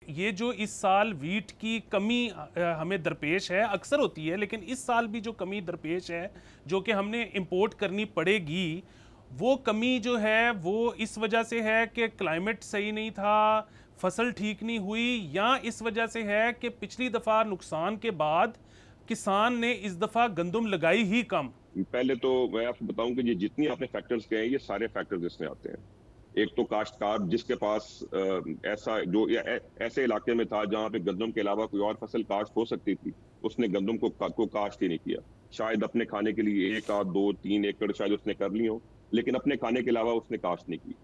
ये जो इस साल वीट की कमी हमें दरपेश है, अक्सर होती है, लेकिन इस साल भी जो कमी दरपेश है जो कि हमने इंपोर्ट करनी पड़ेगी, वो कमी जो है वो इस वजह से है कि क्लाइमेट सही नहीं था, फसल ठीक नहीं हुई, या इस वजह से है कि पिछली दफ़ा नुकसान के बाद किसान ने इस दफ़ा गंदम लगाई ही कम? पहले तो मैं आपको बताऊं कि ये जितनी आपने फैक्टर्स कहे हैं ये सारे फैक्टर्स इसमें आते हैं। एक तो काश्तकार जिसके पास ऐसा जो ऐसे इलाके में था जहां पे गंदम के अलावा कोई और फसल काश्त हो सकती थी, उसने गंदम को काश्त ही नहीं किया। शायद अपने खाने के लिए 1, 2, 3 एकड़ शायद उसने कर ली हो, लेकिन अपने खाने के अलावा उसने काश्त नहीं की।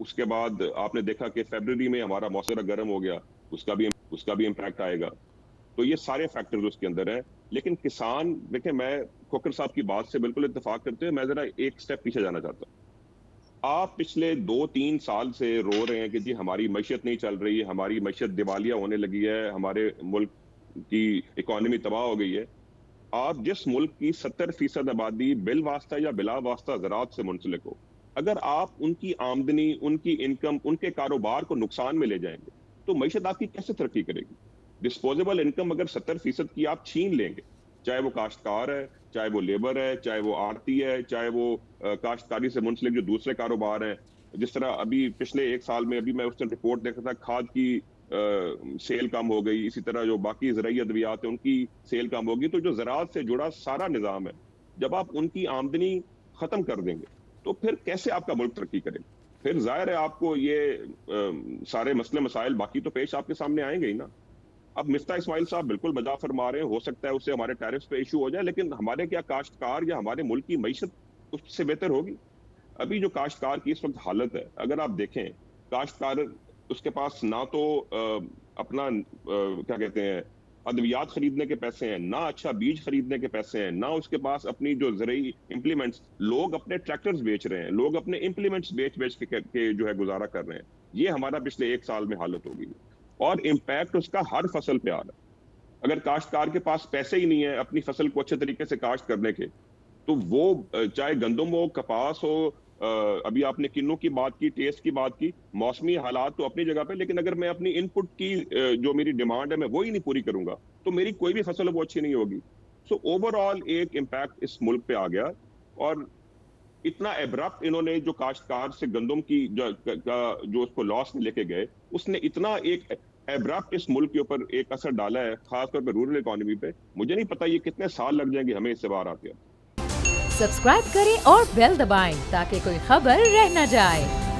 उसके बाद आपने देखा कि फरवरी में हमारा मौसम गर्म हो गया, उसका भी इम्पैक्ट आएगा। तो ये सारे फैक्टर्स उसके अंदर है। लेकिन किसान, देखिए, मैं खोकर साहब की बात से बिल्कुल इत्तेफाक करते हुए मैं जरा एक स्टेप पीछे जाना चाहता हूँ। आप पिछले 2-3 साल से रो रहे हैं कि जी हमारी मैशत नहीं चल रही है, हमारी मैशत दिवालिया होने लगी है, हमारे मुल्क की इकोनॉमी तबाह हो गई है। आप जिस मुल्क की 70% आबादी बिल वास्ता या बिला वास्ता ज़राअत से मुंसलिक हो, अगर आप उनकी आमदनी, उनकी इनकम, उनके कारोबार को नुकसान में ले जाएंगे तो मैशत आपकी कैसे तरक्की करेगी? डिस्पोजेबल इनकम अगर 70% की आप छीन लेंगे, चाहे वो काश्तकार है, चाहे वो लेबर है, चाहे वो आड़ती है, चाहे वो काश्तकारी से मुंसलिक जो दूसरे कारोबार हैं। जिस तरह अभी पिछले 1 साल में अभी मैं उस दिन रिपोर्ट देखा था, खाद की सेल कम हो गई, इसी तरह जो बाकी ज़राई अद्वियात है उनकी सेल कम होगी। तो जो ज़राअत से जुड़ा सारा निज़ाम है, जब आप उनकी आमदनी खत्म कर देंगे तो फिर कैसे आपका मुल्क तरक्की करेगा? फिर जाहिर है आपको ये सारे मसले मसाइल बाकी तो पेश आपके सामने आएंगे ही ना। अब मिफ्ता इस्माइल साहब बिल्कुल मजा फरमा रहे हैं, हो सकता है उससे हमारे टैरिफ्स पे इशू हो जाए, लेकिन हमारे क्या काश्तकार या हमारे मुल्क की मईशत उससे बेहतर होगी? अभी जो काश्तकार की इस वक्त हालत है, अगर आप देखें, काश्तकार उसके पास ना तो अपना क्या कहते हैं अद्वियात खरीदने के पैसे हैं, ना अच्छा बीज खरीदने के पैसे हैं, ना उसके पास अपनी जो ज़रूरी इम्प्लीमेंट्स, लोग अपने ट्रैक्टर्स बेच रहे हैं, लोग अपने इम्प्लीमेंट्स बेच बेच के जो है गुजारा कर रहे हैं। ये हमारा पिछले 1 साल में हालत होगी और इम्पैक्ट उसका हर फसल पे आ रहा है। अगर काश्तकार के पास पैसे ही नहीं है अपनी फसल को अच्छे तरीके से काश्त करने के, तो वो चाहे गंदम हो, कपास हो, अभी आपने किन्नू की बात की, टेस्ट की बात की, मौसमी हालात तो अपनी जगह पे, लेकिन अगर मैं अपनी इनपुट की जो मेरी डिमांड है मैं वो ही नहीं पूरी करूंगा तो मेरी कोई भी फसल वो अच्छी नहीं होगी। सो ओवरऑल एक इम्पैक्ट इस मुल्क पे आ गया। और इतना एब्रप्ट इन्होंने जो काश्तकार से गंदम की जो उसको लॉस में लेके गए, उसने इतना एक एब्रप्ट इस मुल्क के ऊपर एक असर डाला है, खासतौर पर रूरल इकोनॉमी पे। मुझे नहीं पता ये कितने साल लग जाएंगे हमें इससे बाहर आते हैं। सब्सक्राइब करें और बेल दबाएं ताकि कोई खबर रह न जाए।